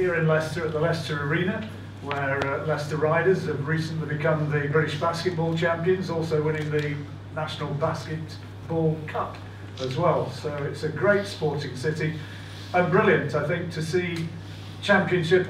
here in Leicester at the Leicester Arena, where Leicester Riders have recently become the British basketball champions, also winning the National Basketball Cup as well. So it's a great sporting city, and brilliant, I think, to see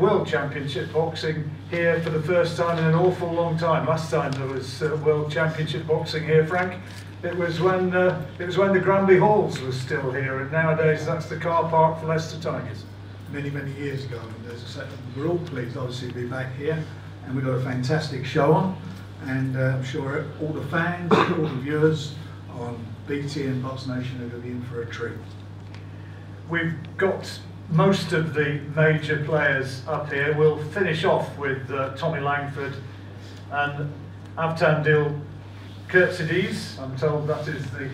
World Championship boxing here for the first time in an awful long time. Last time there was World Championship boxing here, Frank, it was when the Granby Halls was still here, and nowadays that's the car park for Leicester Tigers. Many years ago, and as I said, we're all pleased obviously to be back here, and we've got a fantastic show on, and I'm sure all the fans, all the viewers on BT and BoxNation are going to be in for a treat. We've got most of the major players up here. We'll finish off with Tommy Langford and AVTANDIL Khurtsidze. I'm told that is the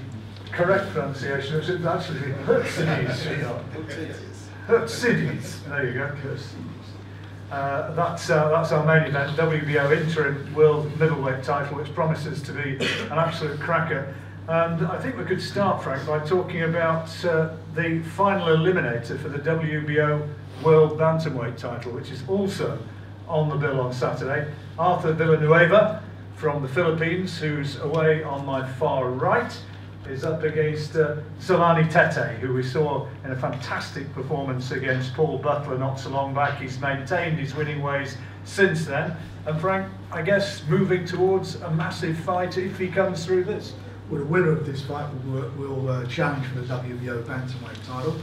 correct pronunciation. It should actually be Khurtsidze. Khurtsidze. There you go, Khurtsidze. That's our main event, WBO interim world middleweight title, which promises to be an absolute cracker. And I think we could start, Frank, by talking about the final eliminator for the WBO World Bantamweight title, which is also on the bill on Saturday. Arthur Villanueva from the Philippines, who's away on my far right, is up against Zolani Tete, who we saw in a fantastic performance against Paul Butler not so long back. He's maintained his winning ways since then. And Frank, I guess moving towards a massive fight if he comes through this. Well, the winner of this fight will challenge for the WBO Bantamweight title.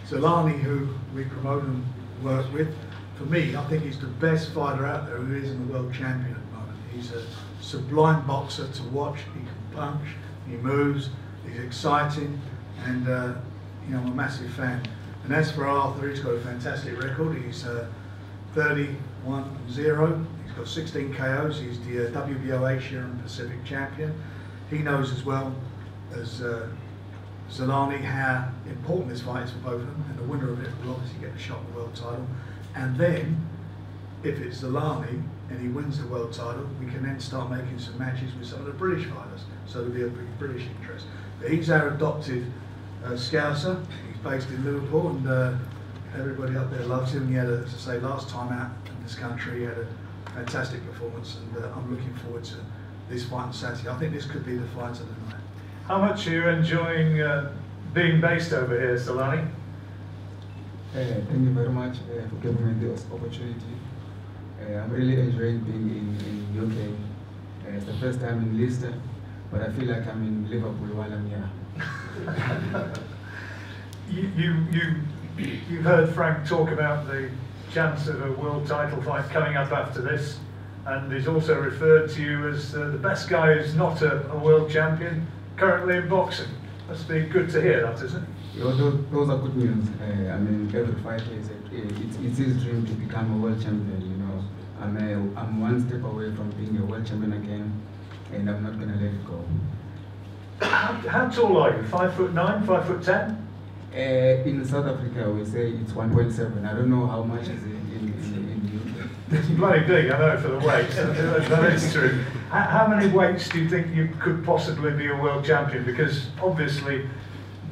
Zolani, who we promote and work with, for me, I think he's the best fighter out there who isn't a world champion at the moment. He's a sublime boxer to watch. He can punch, he moves, he's exciting, and I'm a massive fan. And as for Arthur, he's got a fantastic record. He's 31-0. He's got 16 KOs. He's the WBO Asia and Pacific champion. He knows as well as Zolani how important this fight is for both of them, and the winner of it will obviously get the shot at the world title. And then, if it's Zolani and he wins the world title, we can then start making some matches with some of the British fighters, so there'll be a big British interest. But he's our adopted Scouser. He's based in Liverpool, and everybody up there loves him. He had, as I say, last time out in this country, he had a fantastic performance, and I'm looking forward to this fight on Saturday. I think this could be the fight of the night. How much are you enjoying being based over here, Zolani? Thank you very much for giving me this opportunity. I'm really enjoying being in UK. It's the first time in Leicester, but I feel like I'm in Liverpool while I'm here. You've heard Frank talk about the chance of a world title fight coming up after this. And he's also referred to you as the best guy who's not a world champion currently in boxing. Must be good to hear that, isn't it? Those are good news. I mean, every fighter it's his dream to become a world champion. You know, I'm one step away from being a world champion again, and I'm not gonna let it go. How tall are you? 5'9", 5'10"? In South Africa, we say it's 1.7. I don't know how much is it in the UK. It's bloody big, I know, for the weight. That is true. How many weights do you think you could possibly be a world champion? Because obviously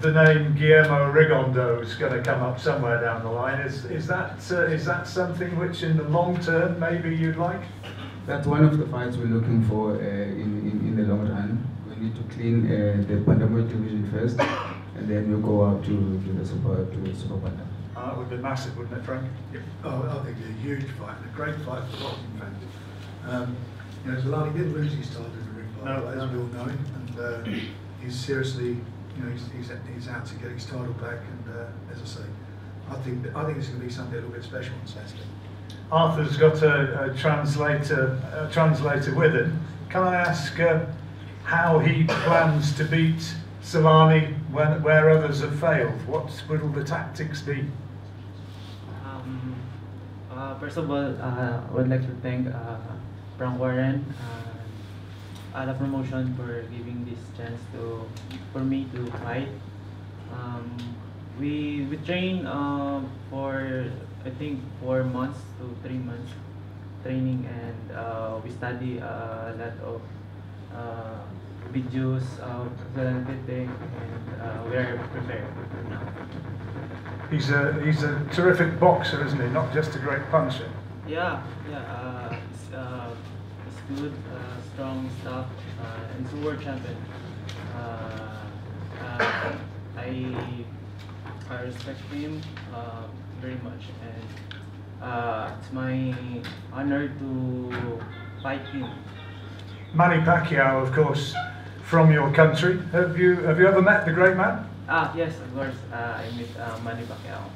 the name Guillermo Rigondeaux is going to come up somewhere down the line. Is that something which in the long term maybe you'd like? That's one of the fights we're looking for in the long run. We need to clean the bantamweight division first, and then we'll go out to the super bantam. That would be massive, wouldn't it, Frank? Yeah. Oh, I think it's a huge fight, a great fight for boxing fans. Zolani didn't lose his title in the ring fight, as we all know him, and he's seriously, he's out to get his title back. And as I say, I think it's going to be something a little bit special on Saturday. Arthur's got a translator with him. Can I ask how he plans to beat Zolani where others have failed? What will the tactics be? First of all, I would like to thank Frank Warren, Ala Promotion, for giving this chance for me to fight. We train for I think 4 months to 3 months training, and we study a lot of videos of the fitting, and we are prepared now. He's a terrific boxer, isn't he? Not just a great puncher. Yeah, it's good, strong stuff, and it's a world champion. I respect him very much, and it's my honor to fight him. Manny Pacquiao, of course, from your country. Have you ever met the great man? Yes, of course. I met Manny Pacquiao.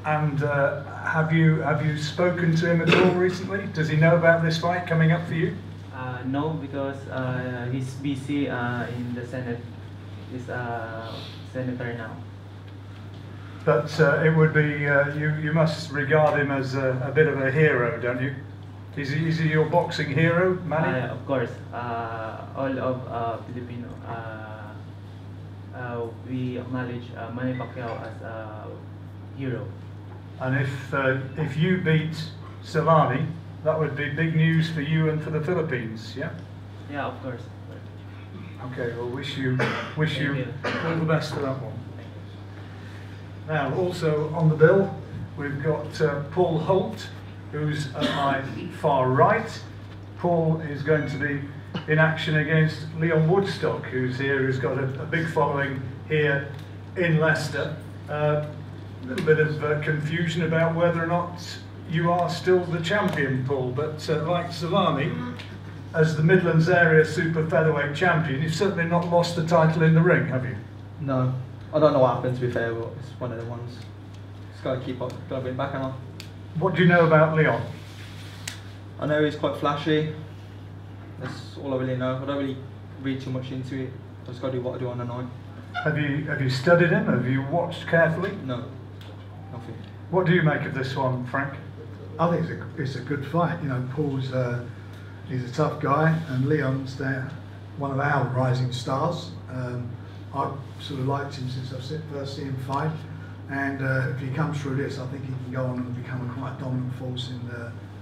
And have you spoken to him at all recently? Does he know about this fight coming up for you? No, because he's busy in the Senate. He's senator now. But it would be you must regard him as a bit of a hero, don't you? Is he your boxing hero, Manny? Of course, all of Filipino. We acknowledge Manny Pacquiao as a hero. And if you beat Solani, that would be big news for you and for the Philippines, yeah? Yeah, of course. Okay, well, wish you all the best for that one. Now, also on the bill, we've got Paul Holt, who's at my far right. Paul is going to be in action against Leon Woodstock, who's here, who's got a big following here in Leicester. A little bit of confusion about whether or not you are still the champion, Paul, but like Solani, as the Midlands area super featherweight champion, you've certainly not lost the title in the ring, have you? No, I don't know what happened, to be fair, but it's one of the ones. Just got to keep up, got to win back on. What do you know about Leon? I know he's quite flashy. That's all I really know. I don't really read too much into it. I just got to do what I do on the night. Have you studied him? Have you watched carefully? No, nothing. What do you make of this one, Frank? I think it's a good fight. You know, Paul's he's a tough guy, and Leon's one of our rising stars. I've sort of liked him since I've first seen him fight, and if he comes through this, I think he can go on and become a quite dominant force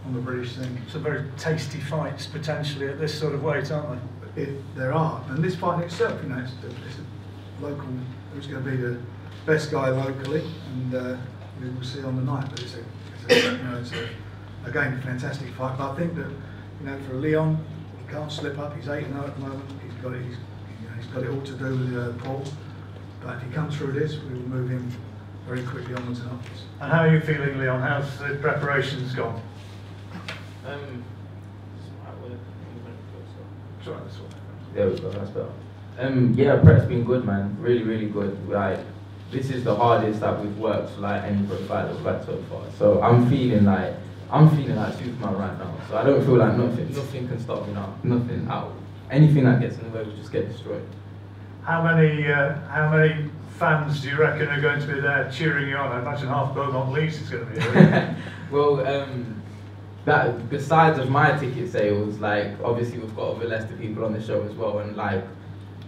on the British scene. Some very tasty fights potentially at this sort of weight, aren't they? There are, and this fight in itself, you know, it's a local. Who's going to be the best guy locally, and we will see on the night. But it's again a fantastic fight. But I think that, you know, for Leon, he can't slip up. He's 8-0 at the moment. He's got it all to do with Paul. But if he comes through this, we will move him very quickly onwards and upwards. And how are you feeling, Leon? How's the preparations gone? There we go, that's better. Yeah, prep's been good, man. Really, really good. Like, this is the hardest that we've worked for like any pro fight that's worked so far. So I'm feeling like Superman right now. So I don't feel like nothing can stop me now. Nothing out. Anything that gets in the way will just get destroyed. How many fans do you reckon are going to be there cheering you on? I imagine half Beaumont Leeds is going to be here. Well, that besides of my ticket sales, like obviously we've got other Leicester people on the show as well, and like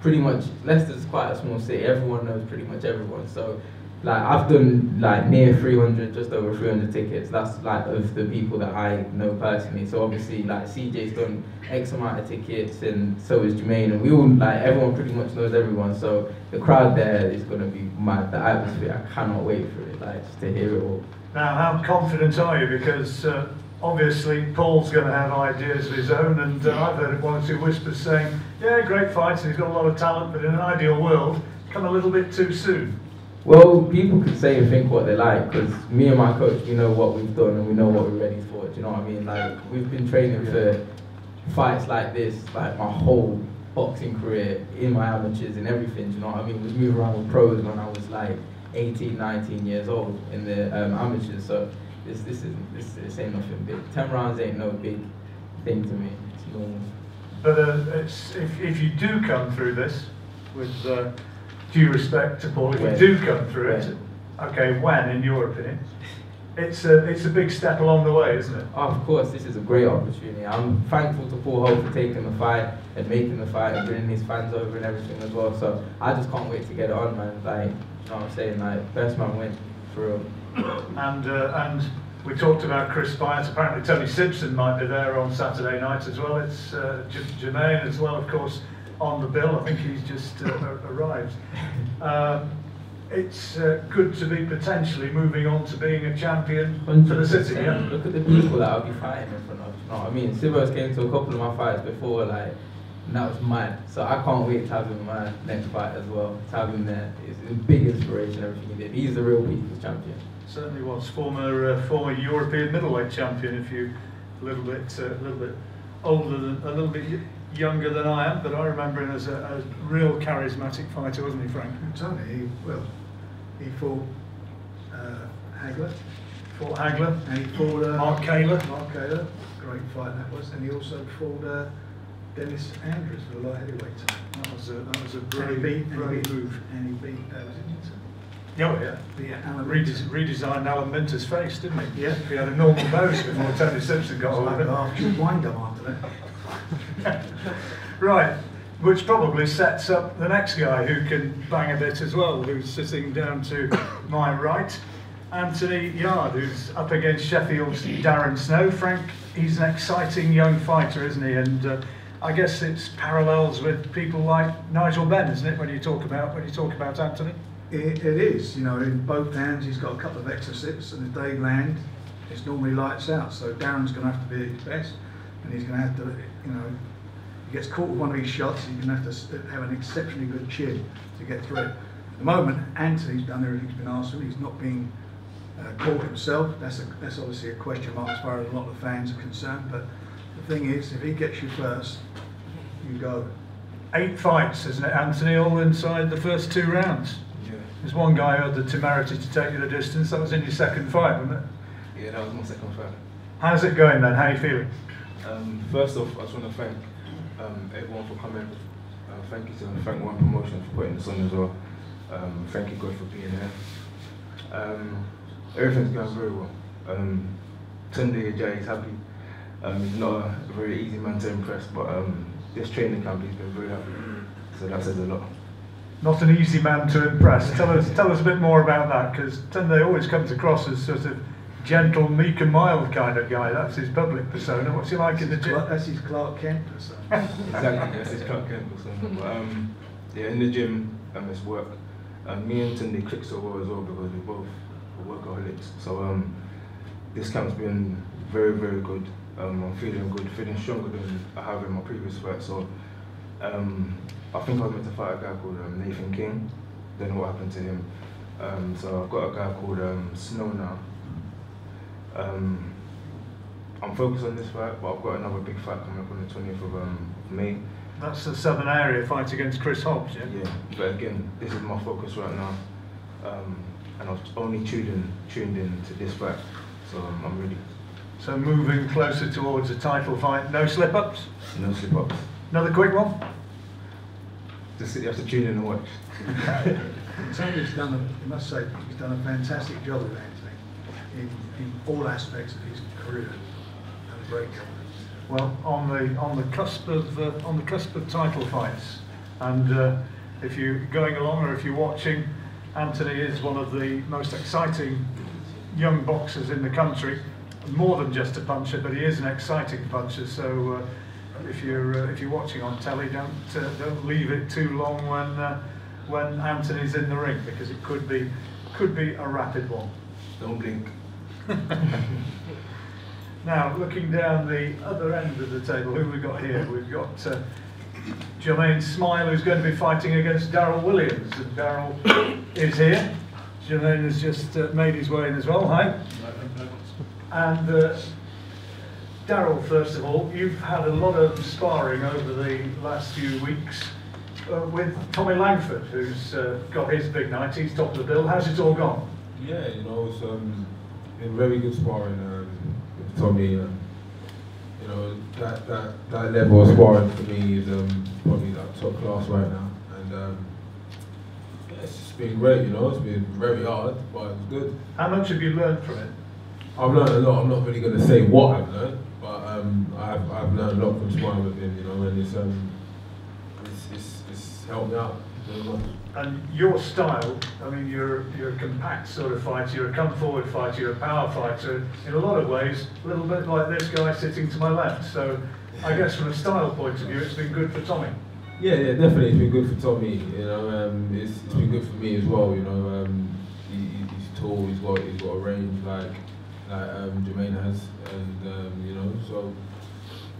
pretty much Leicester's quite a small city. Everyone knows pretty much everyone. So like I've done like near 300, just over 300 tickets. That's like of the people that I know personally. So obviously like CJ's done X amount of tickets, and so is Jermaine, and we all like everyone pretty much knows everyone. So the crowd there is going to be mad. The atmosphere, I cannot wait for it, like just to hear it all. Now, how confident are you? Because obviously Paul's going to have ideas of his own, and I've heard one or two whispers saying, yeah, great fights, and he's got a lot of talent, but in an ideal world, come a little bit too soon. Well, people can say and think what they like, because me and my coach, we know what we've done and we know what we're ready for, do you know what I mean? Like, we've been training for fights like this, like my whole boxing career, in my amateurs and everything, do you know what I mean? I was moving around with pros when I was like 18, 19 years old in the amateurs, so this ain't nothing big. 10 rounds ain't no big thing to me, it's normal. But if you do come through this, with due respect to Paul, if you do come through it, okay, when, in your opinion, it's a big step along the way, isn't it? Oh, of course, this is a great opportunity. I'm thankful to Paul Holt for taking the fight and making the fight and bringing his fans over and everything as well. So I just can't wait to get it on, man. Like, you know what I'm saying? Like, best man win, for real. And we talked about Chris Spires. Apparently Tony Simpson might be there on Saturday night as well. It's Jermaine as well, of course. on the bill. I think he's just arrived. It's good to be potentially moving on to being a champion for the city. Yeah? Look at the people that I'll be fighting in front of. You know what I mean? Sivos came to a couple of my fights before, like, and that was mad. So I can't wait to have him in my next fight as well. To have him there is a big inspiration. Everything he did. He's the real people's champion. Certainly was. Former European middleweight champion. If you a little bit older than, a little bit younger than I am, but I remember him as a real charismatic fighter, wasn't he, Frank? Tony, he fought Hagler. Fought Hagler. And he fought Mark Kaler. Great fight that was. And he also fought Dennis Andrews for the light heavyweight title. That was a And brave he move. beat was it Minter? Oh yeah. Yeah, Alan Minter. Redesigned Alan Minter's face, didn't he? Yeah. He had a normal nose before Tony Simpson got hold of it. Half wind up after that. Right, which probably sets up the next guy who can bang a bit as well, who's sitting down to my right. Anthony Yard, who's up against Sheffield's Darren Snow. Frank, he's an exciting young fighter, isn't he? And I guess it's parallels with people like Nigel Benn, isn't it? When you talk about Anthony. It is, you know, in both hands he's got a couple of extra sits, and if they land, it's normally lights out. So Darren's going to have to be at his best, and he's going to have to, you know, if he gets caught with one of these shots, he's going to have to have an exceptionally good chin to get through it. At the moment, Anthony's done everything he's been asked of. He's not being caught himself. That's obviously a question mark as far as a lot of the fans are concerned. But the thing is, if he gets you first, you go. 8 fights, isn't it, Anthony? All inside the first 2 rounds. Yeah. There's one guy who had the temerity to take you the distance. That was in your second fight, wasn't it? Yeah, that was my second fight. How's it going then? How are you feeling? First off, I just want to thank everyone for coming. Thank you to Frank One Promotion for putting this on as well. Thank you God for being here. Everything's going very well. Tunde Ajayi is happy. He's not a very easy man to impress, but this training camp he's been very happy. So that says a lot. Not an easy man to impress. Tell us a bit more about that, because Tunde always comes across as sort of gentle, meek and mild kind of guy. That's his public persona. What's he like in the gym? That's his Clark Kent persona. Exactly, that's his Clark Kent persona. But yeah, in the gym, it's work. Me and Tunde click so well as well because we both are workaholics. So this camp's been very, very good. I'm feeling good, feeling stronger than I have in my previous fight. So I think I was meant to fight a guy called Nathan King. Don't know what happened to him. So I've got a guy called Snow now. I'm focused on this fight, but I've got another big fight coming up on the 20th of May. That's the Southern Area fight against Chris Hobbs, yeah? Yeah, but again, this is my focus right now. And I was only tuned in to this fight, so I'm ready. So moving closer towards a title fight, no slip-ups? No slip-ups. Another quick one? Just you have to tune in and watch. Tony's done, I must say, he's done a fantastic job with Anthony in all aspects of his career. Done a great job. Well, on the cusp of title fights, and if you're going along or if you're watching, Anthony is one of the most exciting young boxers in the country. More than just a puncher, but he is an exciting puncher. So if you're watching on telly, don't leave it too long when Anthony's in the ring, because it could be a rapid one. Don't blink. Now, looking down the other end of the table, who have we got here? We've got Jermaine Smile, who's going to be fighting against Daryl Williams, and Daryl is here. Jermaine has just made his way in as well. Hi. And Daryl, first of all, you've had a lot of sparring over the last few weeks with Tommy Langford, who's got his big night. He's top of the bill. How's it all gone? Yeah, you know, it's been very good sparring with Tommy. You know, that level of sparring for me is probably like top class right now, and yeah, it's just been great. You know, it's been very hard, but it's good. How much have you learned from it? I've learned a lot. I'm not really going to say what I've learned, but I've learned a lot from sparring with him. You know, and it's helped me out very much. And your style, I mean, you're a compact sort of fighter, you're a come-forward fighter, you're a power fighter, in a lot of ways, a little bit like this guy sitting to my left. So I guess from a style point of view, it's been good for Tommy. Yeah, definitely. It's been good for Tommy. You know, it's been good for me as well. You know, he's tall. He's got a range like Jermaine has, and you know, so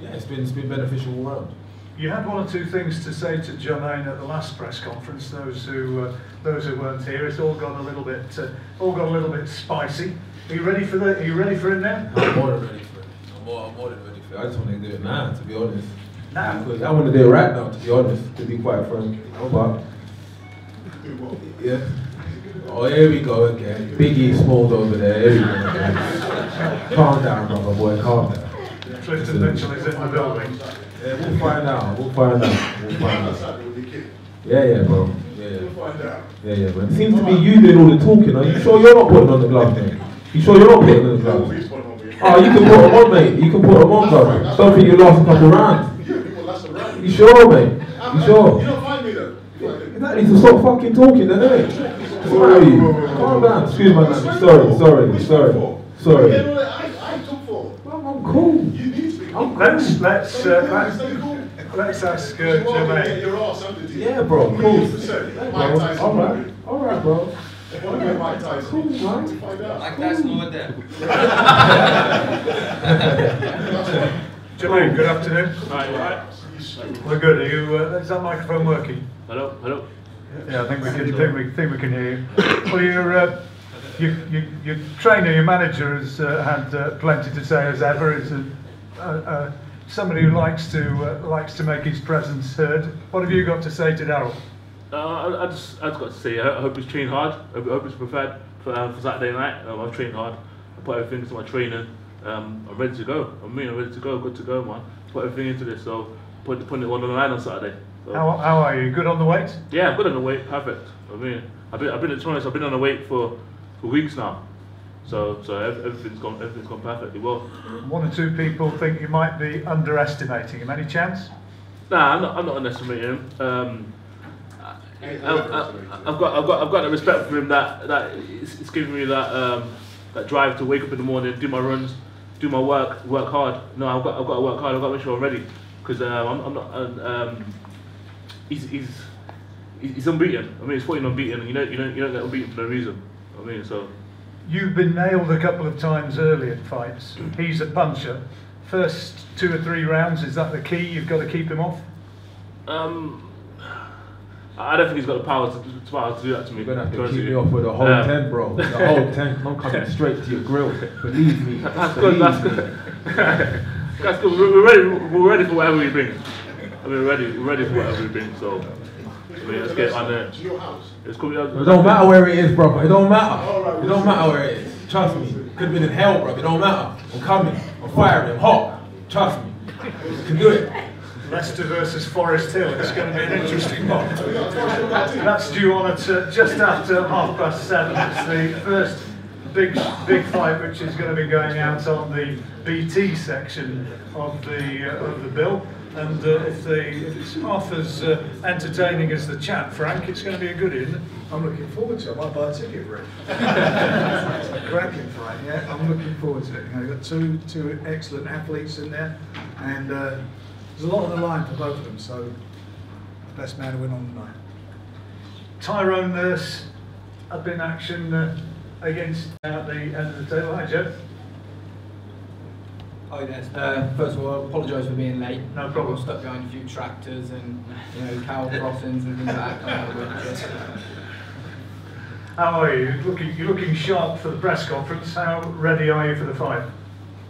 yeah, it's been beneficial all round. You had one or two things to say to Jermaine at the last press conference. Those who weren't here, it's all gone a little bit spicy. Are you ready for him now? I'm more than ready for it. I'm more than ready for it. I just want to do it now, to be honest. Now? I want to do it right now, to be honest, to be quite frank. But, yeah. Oh, here we go again. Biggie Smalls over there. Here we go again. Calm down, brother boy. Calm down. Clifton Mitchell is in the building. Yeah, we'll find out. Yeah, bro. Yeah, man. It seems to be you doing all the talking. Are you sure you're not putting on the gloves, mate? You sure you're not putting on the gloves? Oh, you can put them on, mate. You can put them on, brother. Don't think you last a couple rounds. You sure, mate? You sure? You don't find me though. Exactly, so stop fucking talking then, innit? Sorry. Calm down. Excuse my language. Sorry. I took for. I'm cool. You need to be. Let's ask Jermaine. Your arse under to you. Yeah, bro. Cool. 100%. Mike Tyson. Alright, bro. One of Mike Tyson. Cool, man. Find out. Like that's not there. Jermaine, good afternoon. Hi, you alright? We're good. Are you? Is that microphone working? Hello. Yeah, I think we can hear you. Well, your trainer, your manager has had plenty to say as ever. Is somebody who likes to make his presence heard. What have you got to say to Daryl? I just got to say, I hope he's trained hard. I hope he's prepared for Saturday night. I've trained hard. I put everything into my training. I'm ready to go. I'm ready to go. Good to go, man. Put everything into this. So putting it on the line on Saturday. So. How are you? Good on the weight? Yeah, I'm good on the weight. Perfect. I've been at I've been on the weight for weeks now. So everything's gone perfectly well. One or two people think you might be underestimating him. Any chance? Nah, I'm not underestimating him. I've got the respect for him that it's giving me that drive to wake up in the morning, do my runs, do my work hard. No, I've got to work hard. I've got to make sure I'm ready because I'm not. He's unbeaten. I mean, he's 14 unbeaten, and you don't get unbeaten for no reason. I mean, so. You've been nailed a couple of times early in fights. He's a puncher. First 2 or 3 rounds, is that the key? You've got to keep him off? I don't think he's got the power to do that to me. You're going to have to keep me off with the whole 10, bro. The whole 10. I'm coming straight to your grill. Believe me. That's good. That's good. We're ready for whatever we bring. I mean, we're ready for whatever we bring. So, I mean, let's get on there. It's cool. It don't matter where it is, bro. It don't matter. It don't matter where it is. Trust me. Could have been in hell, bro. It don't matter. I'm coming. I'm firing. I'm hot. Trust me. You can do it. Leicester versus Forest Hill. It's going to be an interesting one. That's due on at just after 7:30. It's the first big fight, which is going to be going out on the BT section of the bill. And if it's half as entertaining as the chat, Frank, it's going to be a good one. I'm looking forward to it. I might buy a ticket for it. It's a cracking fight, yeah. I'm looking forward to it. You know, you've got two excellent athletes in there, and there's a lot on the line for both of them, so the best man to win on the night. Tyrone Nurse up in action against at the end of the table. Hi, Joe. Hi there. First of all, I apologise for being late. No problem. I got stuck behind a few tractors and cow crossings and things like that. How are you? You're looking sharp for the press conference. How ready are you for the fight?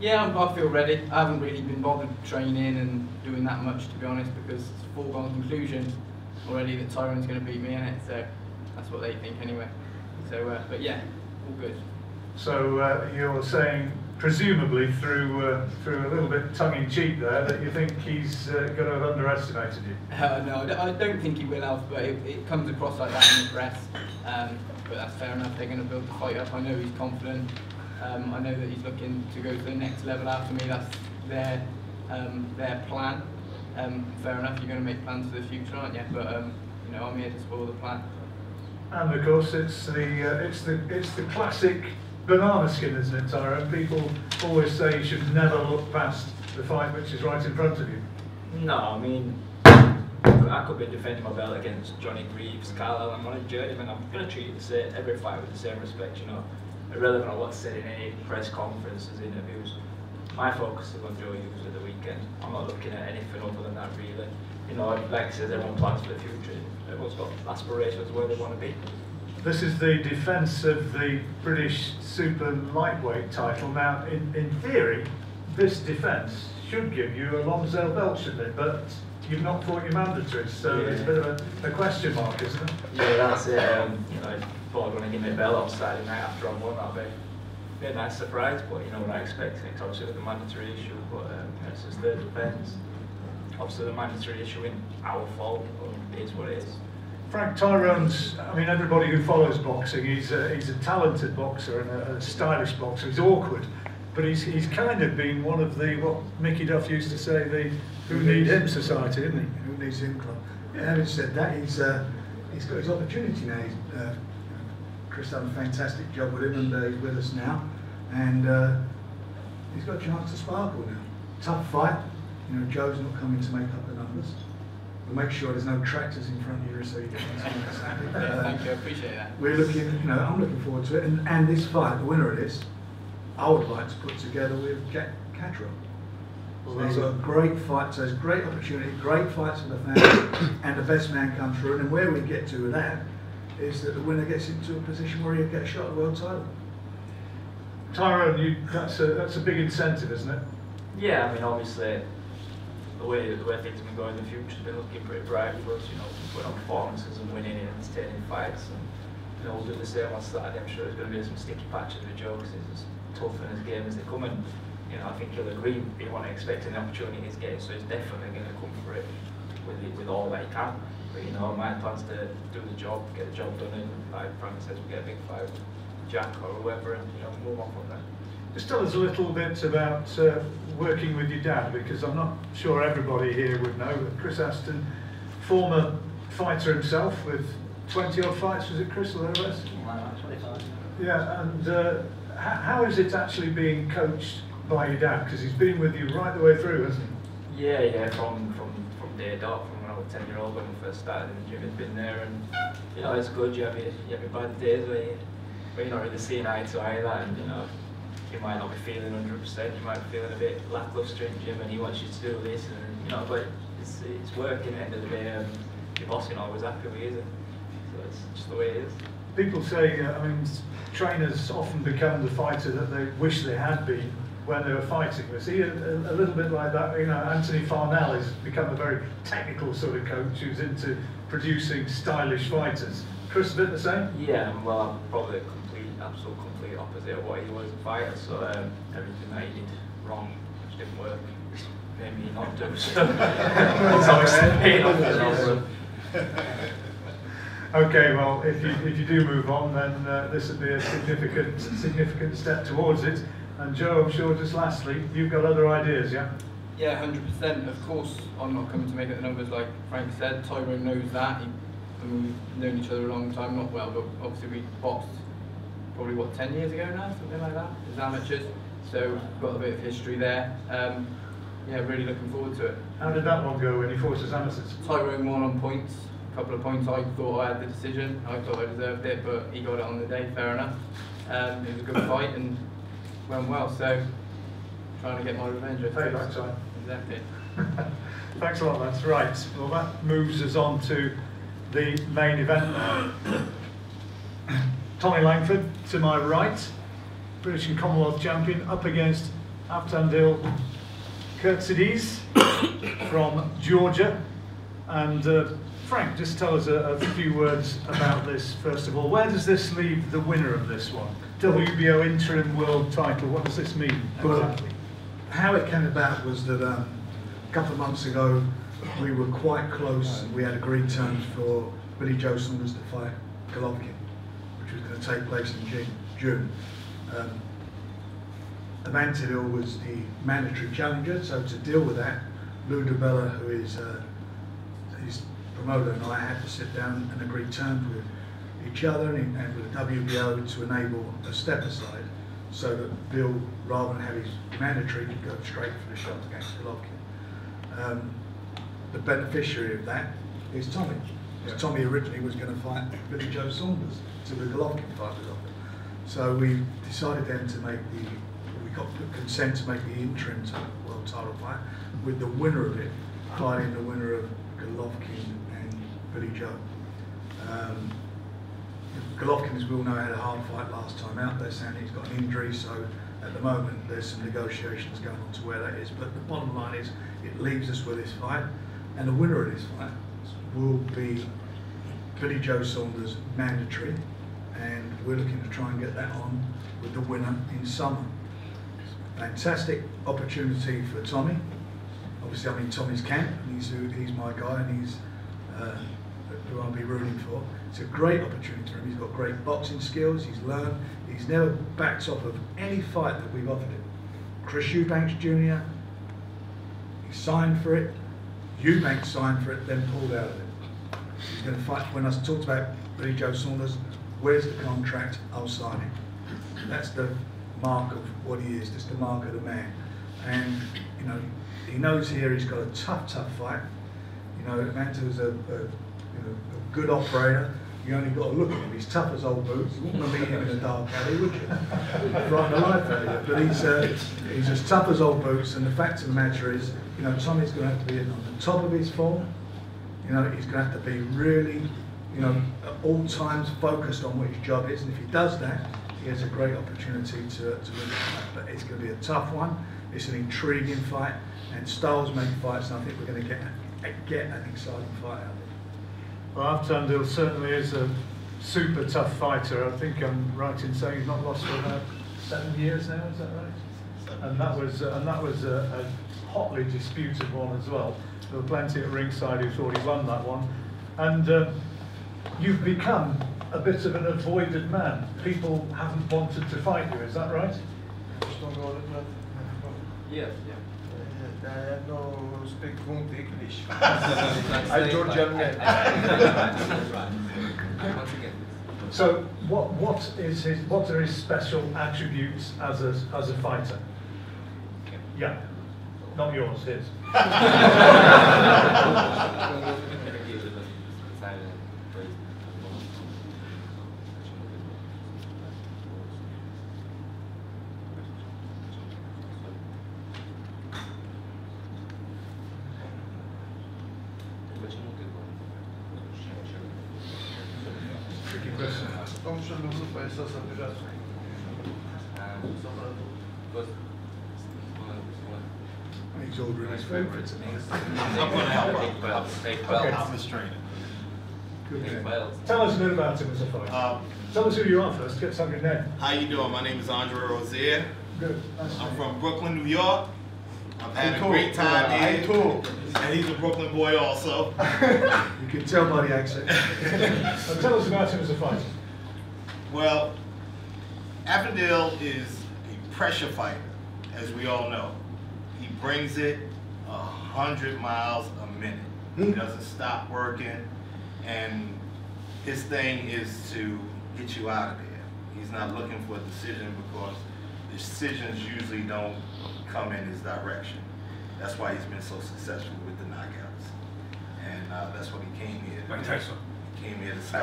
Yeah, I feel ready. I haven't really been bothered training and doing that much, to be honest, because it's a foregone conclusion already that Tyrone's going to beat me in it. So that's what they think anyway. So, but yeah, all good. So you're saying, presumably through a little bit tongue-in-cheek there, that you think he's going to have underestimated you? No, I don't think he will have, but it comes across like that in the press. But that's fair enough. They're going to build the fight up. I know he's confident. I know that he's looking to go to the next level after me. That's their plan. Fair enough. You're going to make plans for the future, aren't you? But I'm here to spoil the plan. And of course, it's the classic banana skin, isn't it, Tyrone? People always say you should never look past the fight which is right in front of you. No, I mean, I could be defending my belt against Johnny Greaves, Carlisle. I'm on a journeyman. I'm going to treat every fight with the same respect, you know, irrelevant of what's said in any press conferences, interviews. My focus is on Joe Hughes at the weekend. I'm not looking at anything other than that, really. You know, like I said, everyone plans for the future. Everyone's got aspirations where they want to be. This is the defence of the British super lightweight title. Now, in theory, this defence should give you a Lonsdale belt, shouldn't it? But you've not fought your mandatories, so it's a bit of a question mark, isn't it? Yeah, that's it. You know, I thought going to give me a belt on Saturday night after I won. That'd be a nice surprise, but you know, we're not expecting it. Obviously, with the mandatory issue, but it's just their defence. Obviously, the mandatory issue in our fault, it is what it is. Frank, Tyrone's, I mean, everybody who follows boxing, he's a talented boxer and a stylish boxer. He's awkward, but he's kind of been one of the, what Mickey Duff used to say, the who need him society, isn't he? Who needs him club. Yeah, having said that, he's got his opportunity now. Chris done a fantastic job with him, and he's with us now, and he's got a chance to sparkle now. Tough fight. You know, Joe's not coming to make up the numbers. We'll make sure there's no tractors in front of you so you get something. Thank you, I appreciate that. We're looking, you know, I'm looking forward to it, and this fight, the winner of this, I would like to put together with Jack Catterall. So it's a great fight, so it's a great opportunity, great fights for the fans, and the best man comes through. And where we get to with that is that the winner gets into a position where he'll get a shot at the world title. Tyrone, that's a big incentive, isn't it? Yeah, I mean, obviously, the way things have been going in the future has been looking pretty bright for us, you know, putting on performances and winning and entertaining fights. And, you know, we'll do the same on Saturday. I'm sure there's going to be some sticky patches with Joe because he's as tough in his game as they come. And, you know, I think he'll agree he won't expect an opportunity in his game, so he's definitely going to come for it with all that he can. But, you know, my plan's to do the job, get the job done, and like Frank says, we'll get a big fight with Jack or whoever, and, you know, move on from there. Just tell us a little bit about working with your dad, because I'm not sure everybody here would know that Chris Aston, former fighter himself with 20 odd fights, was it Chris or thereabouts? 25. Yeah, and how is it actually being coached by your dad? Because he's been with you right the way through, hasn't he? Yeah, from day dot, from when I was 10-year-old when we first started in the gym, he's been there, and you know, it's good. You have your bad days where you're not really seeing eye to eye that, and you know, you might not be feeling 100%, you might be feeling a bit lacklustre in the gym, and he wants you to do this, and you know, but it's working at the end of the day, and your boss ain't always happy with you, so it's just the way it is. People say, I mean, trainers often become the fighter that they wish they had been when they were fighting. Was he a little bit like that? You know, Anthony Farnell has become a very technical sort of coach who's into producing stylish fighters. Chris, a bit the same? Yeah, well, I'm probably absolute complete opposite of what he was a fighter, so everything that he did wrong, which didn't work, made me not do, so it's obviously paid off as well. Okay, well, if you do move on, then this would be a significant step towards it. And Joe, I'm sure, just lastly, you've got other ideas, yeah? Yeah, 100%. Of course, I'm not coming to make up the numbers like Frank said. Tyrone knows that. We've known each other a long time, not well, but obviously we boxed probably, what, 10 years ago now, something like that, as amateurs. So we've got a bit of history there. Yeah, really looking forward to it. How did that one go when you fought as amateurs? Tyrone won on points. A couple of points I thought I had the decision. I thought I deserved it, but he got it on the day, fair enough. It was a good fight and went well, so trying to get my revenge. Payback time. Exactly. Thanks a lot, that's right. Well, that moves us on to the main event now. Tommy Langford, to my right, British and Commonwealth champion, up against AVTANDIL Khurtsidze from Georgia. And Frank, just tell us a few words about this first of all. Where does this leave the winner of this one? WBO interim world title, what does this mean exactly? How it came about was that a couple of months ago we were quite close. We had agreed terms for Billy Joe Saunders to fight Golovkin, which was going to take place in June. AVTANDIL was the mandatory challenger, so to deal with that, Lou DiBella, who is his promoter, and I had to sit down and agree terms with each other and with the WBO to enable a step aside so that Bill, rather than have his mandatory, could go straight for the shot against Golovkin. the beneficiary of that is Tommy. Because Tommy originally was going to fight Billy Joe Saunders till the Golovkin fight was offered. So we decided then to make we got consent to make the interim world title fight with the winner of it fighting the winner of Golovkin and Billy Joe. Golovkin, as we all know, had a hard fight last time out. They're saying he's got an injury, so at the moment there's some negotiations going on to where that is. But the bottom line is it leaves us with this fight, and the winner of this fight will be Billy Joe Saunders mandatory, and we're looking to try and get that on with the winner in summer. Fantastic opportunity for Tommy. Obviously I'm in Tommy's camp, and he's my guy, and he's who I'll be rooting for. It's a great opportunity for him. He's got great boxing skills, he's learned, he's never backed off of any fight that we've offered him. Chris Eubanks Jr., he signed for it, Eubanks signed for it, then pulled out of it. He's going to fight. When I talked about Billy Joe Saunders, where's the contract? I'll sign it. That's the mark of what he is. That's the mark of the man. And you know, he knows here he's got a tough fight. You know, Manto's a good operator. You only got to look at him. He's tough as old boots. You wouldn't want to meet him in a dark alley, would you? Frighten the life out of you. But he's as tough as old boots. And the fact of the matter is, you know, Tommy's going to have to be on the top of his form. You know, he's going to have to be really, you know, at all times focused on what his job is. And if he does that, he has a great opportunity to win the fight. But it's going to be a tough one. It's an intriguing fight, and styles make fights. And I think we're going to get an exciting fight out of it. Well, AVTANDIL certainly is a super tough fighter. I think I'm right in saying he's not lost for about 7 years now. Is that right? And that was a hotly disputed one as well. There were plenty at ringside who thought he won that one. And you've become a bit of an avoided man. People haven't wanted to fight you, is that right? Yes, yeah. I no speak fluent English. I Georgian man. So what are his special attributes as a fighter? Yeah. Not yours, his. Tricky question. He's ordering his favourites. I'm going to help out. Take belts. I'm his trainer. Tell us a bit about him as a fighter. Tell us who you are first. Get something there. How you doing? My name is Andre Rozier. Good. Nice. I'm from Brooklyn, New York. I've had a great time here. And he's a Brooklyn boy also. You can tell by the accent. Tell us about him as a fighter. Well, AVTANDIL is a pressure fighter, as we all know. He brings it 100 miles a minute. He doesn't stop working, and his thing is to get you out of there. He's not looking for a decision because decisions usually don't come in his direction. That's why he's been so successful with the knockouts. And that's what he came here. Mike Tyson. He came here to stop.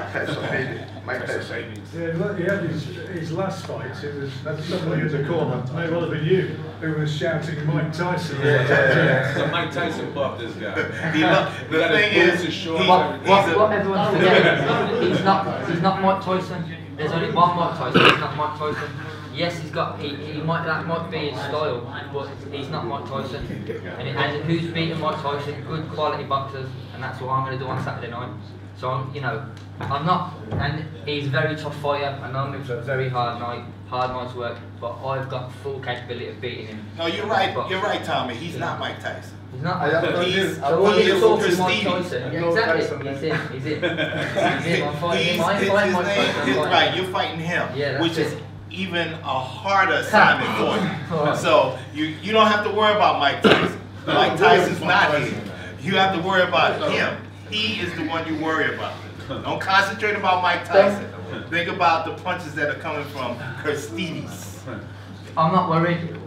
Mike Tyson. Yeah, he had his last fight. It was somebody in the corner. May well have been you who was shouting Mike Tyson. Yeah. So Mike Tyson buffed this guy. The thing is, what everyone's forgetting, he's not Mike Tyson. There's only one Mike Tyson. He's not Mike Tyson. Yes, that might be his style, but he's not Mike Tyson. And who's beating Mike Tyson? Good quality boxers, and that's what I'm going to do on Saturday night. So I'm not, and he's a very tough fighter, and I'm in for a very hard night's work. But I've got full capability of beating him. No, you're right, Tommy. He's not Mike Tyson. He's not. He's Mike Tyson. Yeah, exactly. He's in. I'm fighting him. Right, you're fighting him, yeah, which is even a harder assignment for you. So you don't have to worry about Mike Tyson. Mike Tyson's not here. You have to worry about him. He is the one you worry about. Don't concentrate about Mike Tyson. Think about the punches that are coming from Kurtzidze. I'm not worried.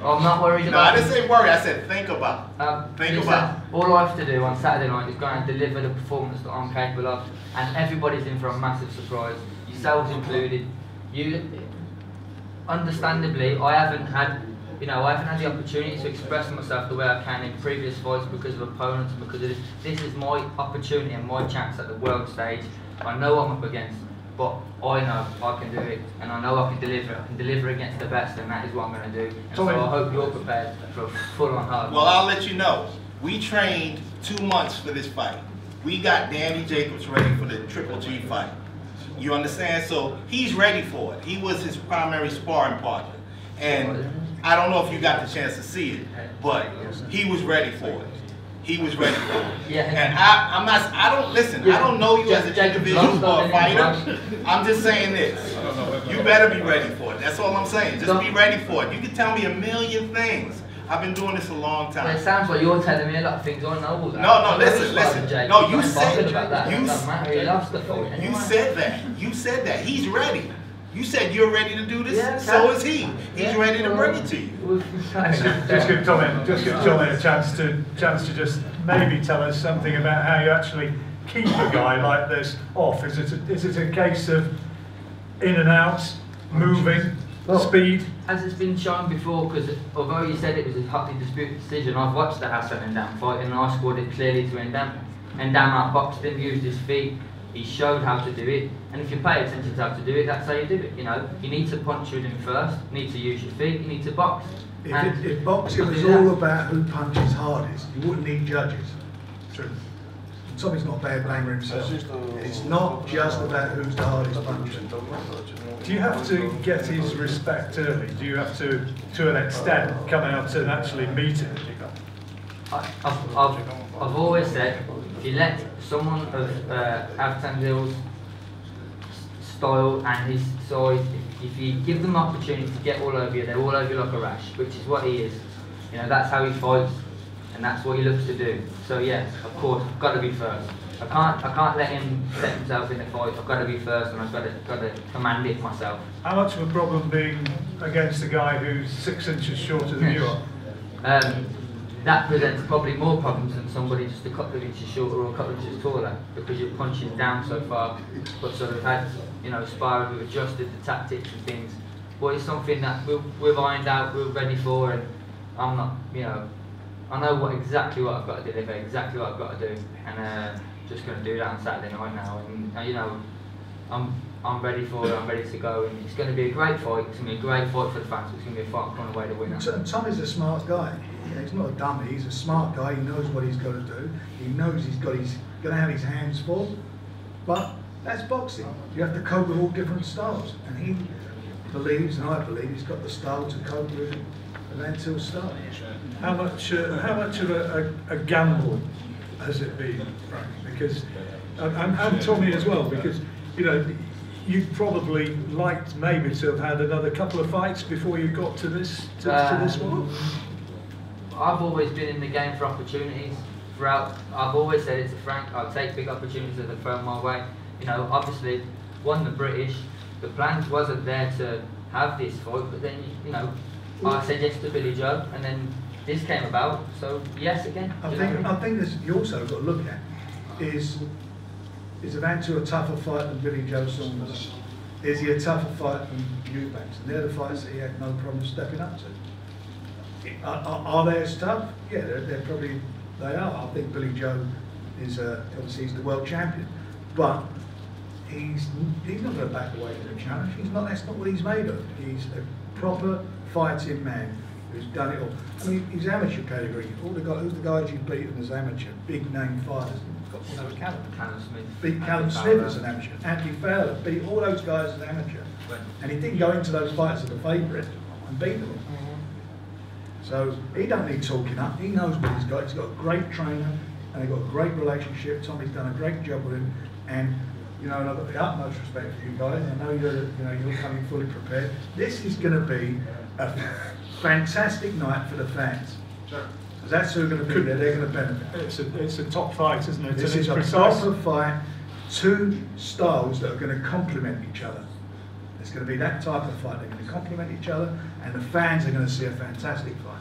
I'm not worried No, about I didn't say worry. I said think about. Think listen, about. all I have to do on Saturday night is go and deliver the performance that I'm capable of, and everybody's in for a massive surprise, yourselves included. You, understandably, I haven't had the opportunity to express myself the way I can in previous fights because of opponents and because of this. This is my opportunity and my chance at the world stage. I know what I'm up against, but I know I can do it, and I know I can deliver. I can deliver against the best, and that is what I'm going to do. And so I hope you're prepared for a full-on hard. Well, I'll let you know. We trained 2 months for this fight. We got Danny Jacobs ready for the Triple G fight. You understand? So he's ready for it. He was his primary sparring partner, and I don't know if you got the chance to see it, but he was ready for it. He was ready for it. Yeah. And I don't know you as an individual or a fighter. I'm just saying this. You better be ready for it. That's all I'm saying. Just be ready for it. You can tell me a million things. I've been doing this a long time. Well, it sounds like you're telling me a lot of things I know all that. No, listen. No, you said that. You said that. He's ready. You said you're ready to do this, so is he. He's ready to bring it to you. Just give Tommy a chance to just maybe tell us something about how you actually keep a guy like this off. Is it a case of in and out, moving, speed? As it's been shown before, because although you said it was a hotly disputed decision, I've watched the Hassan Endam fight and I scored it clearly to Endam. Endam outboxed him, used his feet. He showed how to do it, and if you pay attention to how to do it, that's how you do it. You know, you need to punch with him first, you need to use your feet, you need to box. If boxing was all about who punches hardest, you wouldn't need judges. True. Tommy's not a bad blamer himself. It's not just about who's the hardest puncher. Do you have to get his respect early? Do you have to an extent, come out and actually meet him? I've always said, if you let someone of AVTANDIL's style and his size, if you give them the opportunity to get all over you, they're all over you like a rash, which is what he is. You know, that's how he fights, and that's what he looks to do. So yes, of course, I've got to be first. I can't let him set himself in a fight. I've got to be first, and I've got to command it myself. How much of a problem being against a guy who's 6 inches shorter than you are? That presents probably more problems than somebody just a couple of inches shorter or a couple of inches taller, because you're punching down so far. But sort of had, sparring, we've adjusted the tactics and things. But it's something that we've ironed out, we're ready for, and I'm not, I know exactly what I've got to deliver, exactly what I've got to do, and just going to do that on Saturday night now. And I'm ready for it, I'm ready to go, and it's going to be a great fight. It's going to be a great fight for the fans. It's going to be a fight run away to win. Tommy's a smart guy. He's not a dummy. He's a smart guy. He knows what he's got to do. He knows he's going to have his hands full. But that's boxing. You have to cope with all different styles, and he believes, and I believe, he's got the style to cope with an until style. How much of a gamble has it been, Frank? Because and Tommy as well, because you probably liked maybe to have had another couple of fights before you got to this one. I've always been in the game for opportunities. Throughout, I've always said it to Frank, I'll take big opportunities that are thrown my way. Obviously, won the British. The plan wasn't there to have this fight, but then I said yes to Billy Joe, and then this came about. So yes again. I think this you also got to look at is Evander a tougher fight than Billy Joe Saunders? Is he a tougher fight than Eubanks? And they're the fights that he had no problem stepping up to. Are they as tough? Yeah, they are. I think Billy Joe is obviously he's the world champion, but he's not going to back away from the challenge. That's not what he's made of. He's a proper fighting man who's done it all. I mean, he's amateur pedigree. Who's the guys you've beaten as amateur, big name fighters? Callum Smith. Beat Callum Smith as an amateur. Andy Fowler beat all those guys as amateur, and he didn't go into those fights as a favourite and beat them. So he don't need talking up. He knows what he's got. He's got a great trainer, and they've got a great relationship. Tommy's done a great job with him, and and I've got the utmost respect for you guys. I know you're coming fully prepared. This is going to be a fantastic night for the fans. Because that's who are going to be there. They're going to benefit. It's a top fight, isn't it? This is a proper fight. Two styles that are going to complement each other. It's going to be that type of fight. They're going to complement each other, and the fans are going to see a fantastic fight.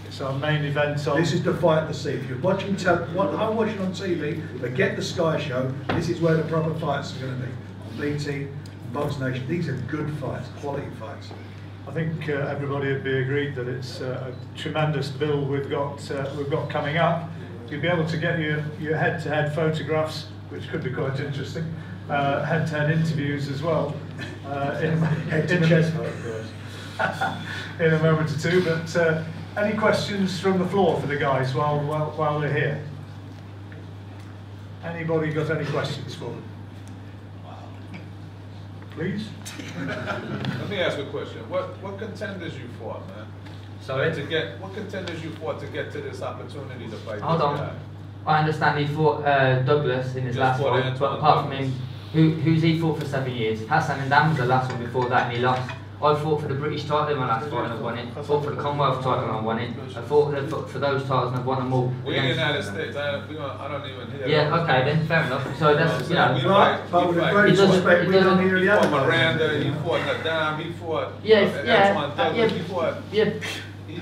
It's our main event on... This is the fight to see. If you're watching, what I'm watching on TV, forget the Sky Show. This is where the proper fights are going to be. On BT, and BoxNation. These are good fights, quality fights. I think everybody would be agreed that it's a tremendous bill we've got coming up. You'll be able to get your head-to-head photographs, which could be quite interesting. Head-to-head interviews as well. Head-to-chest photographs. In a moment or two. But any questions from the floor for the guys while they're here? Anybody got any questions for them? Please. Let me ask a question. What contenders you fought, man? Sorry? What contenders you fought to get to this opportunity to fight Hold this on. guy? I understand he fought Douglas in his last fight, but apart from him, who's he fought for 7 years? Hassan and Dan was the last one before that, and he lost. I fought for the British title in my last fight and I won it. I fought for the Commonwealth title and I won it. I fought for those titles and I've won them all. We're in the United States. I don't even hear Yeah, that. okay then, fair enough. So that's, you know. We fight. He fought Miranda, he fought Nadam, he fought Antoine Douglas, he fought... Yeah.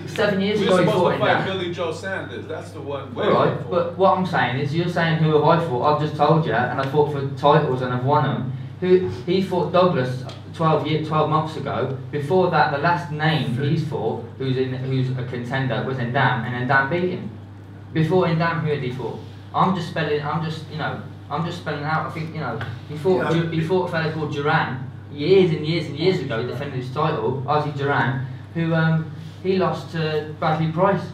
7 years we ago were he supposed fought to in fight that. Billy Joe Sanders. That's the one. Alright, but what I'm saying is, you're saying who have I fought? I've just told you, and I fought for titles and I've won them. He fought Douglas 12 months ago. Before that, the last name he's fought, who's a contender, was Ndam, and Ndam beat him. Before Ndam, who had he fought? I'm just spelling out. I think, he fought a fella called Duran years and years and years ago. He defended his title, Ozzy Duran, who he lost to Bradley Price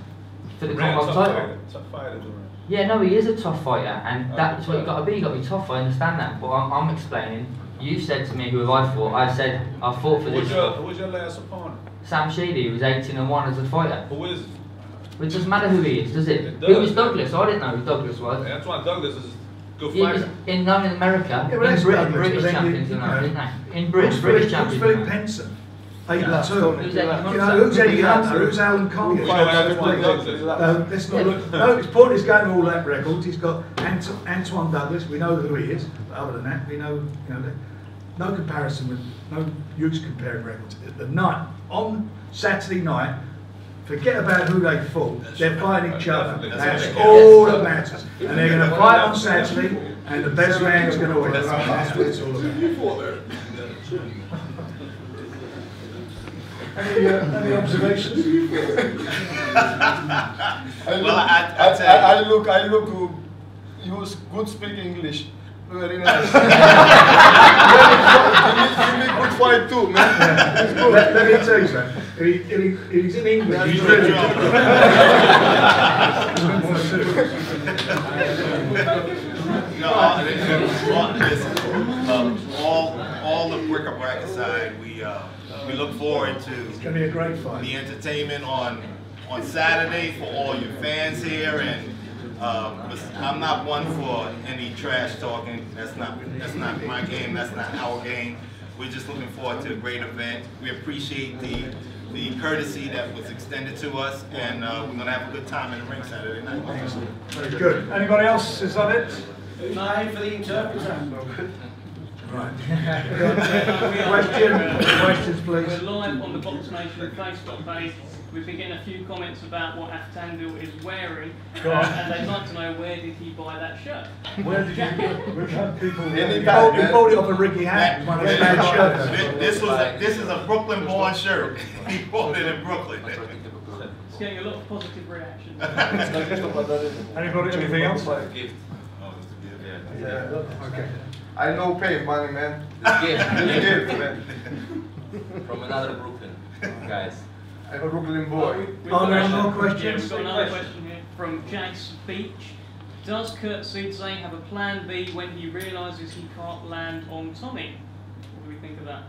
for the Commonwealth title. Tough fighter, Duran. Yeah, no, he is a tough fighter, and that's what you've got to be. You've got to be tough. I understand that, but I'm explaining. You said to me, who have I fought? I said, I fought for this. Who was your last opponent? Sam Sheedy, who was 18-1 as a fighter. Who is? It doesn't matter who he is, does it? It does. Who was Douglas? I didn't know who Douglas was. Antoine Douglas is a good He was fighter. in America, Yeah, well, in Britain, Douglas, British but then champions, you didn't know. they? In Britain, British champions. Philip Penson. 8-2. Who's Eddie Hunter? Who's Eddie Hunter? Who's Alan Collier? Let's not look. No, it's pointless going to all that records. He's got Antoine Douglas. We know who he is. But other than that, we know, no comparison with no use comparing records. The night on Saturday night, forget about who they fought. They're fighting each other. That's all that matters. And they're going to fight on Saturday, and the best man's going to win. That's what it's all about. Any observations? I look. You good speak English. Very nice. Give me good fight too, man. It's good. Let me tell you something. If he's in English, he's really all the bric-a-brac aside, we look forward to it's going to be a great fight. The entertainment on Saturday for all your fans here, and I'm not one for any trash talking. That's not my game. That's not our game. We're just looking forward to a great event. We appreciate the courtesy that was extended to us, and we're gonna have a good time in the ring Saturday night. Very good. Anybody else? Is that it? No, for the interpreter. Right. Questions, please. We're live on the BoxNation Facebook page. We've been getting a few comments about what AVTANDIL is wearing, and they'd like to know, where did he buy that shirt? Where did you? We've had people. He bought it off a Ricky hat. This is a Brooklyn-born shirt. He bought it in Brooklyn. It's getting a lot of positive reactions. Anybody? Anything else? Yeah. Okay. I know pay money, man. Gift. Man. From another Brooklyn, guys. I'm a Brooklyn boy. Are there more Yeah, questions? we've got another question here from Jace Beach. Does Khurtsidze have a plan B when he realises he can't land on Tommy? What do we think of that?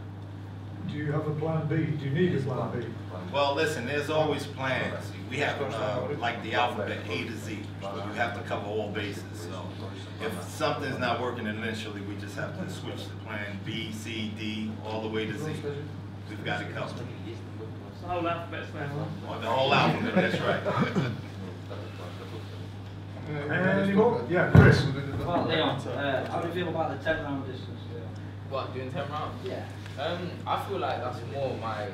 Do you have a plan B? Do you need a plan B? Well, listen, there's always plans. We have, like the alphabet, A to Z. You have to cover all bases. So if something's not working initially, we just have to switch to plan B, C, D, all the way to Z. We've got it covered. The whole alphabet's there. The whole alphabet, that's right. Any more? Yeah, Chris. Well, Leon, how do you feel about the 10-round distance? What, doing 10 rounds? Yeah. I feel like that's more my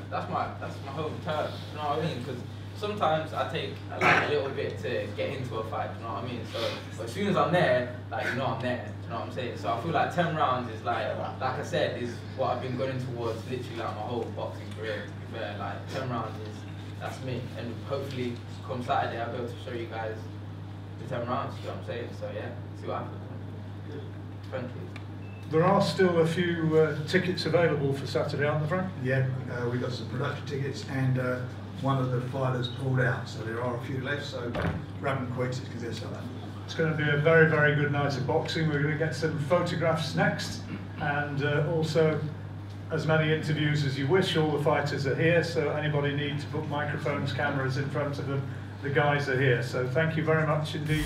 that's my home turf. You know what I mean? Because sometimes I take like a little bit to get into a fight. You know what I mean? So but as soon as I'm there, like you know I'm there. You know what I'm saying? So I feel like 10 rounds is like I said, is what I've been going towards literally like my whole boxing career. To be fair, like 10 rounds that's me. And hopefully come Saturday I'll be able to show you guys the 10 rounds. You know what I'm saying? So yeah, see what happens. Thank you. There are still a few tickets available for Saturday, aren't there, Frank? Yeah, we got some production tickets, and one of the fighters pulled out, so there are a few left. So grab them quick because they're sold out. It's going to be a very, very good night of boxing. We're going to get some photographs next, and also as many interviews as you wish. All the fighters are here, so anybody need to put microphones, cameras in front of them, the guys are here. So thank you very much indeed.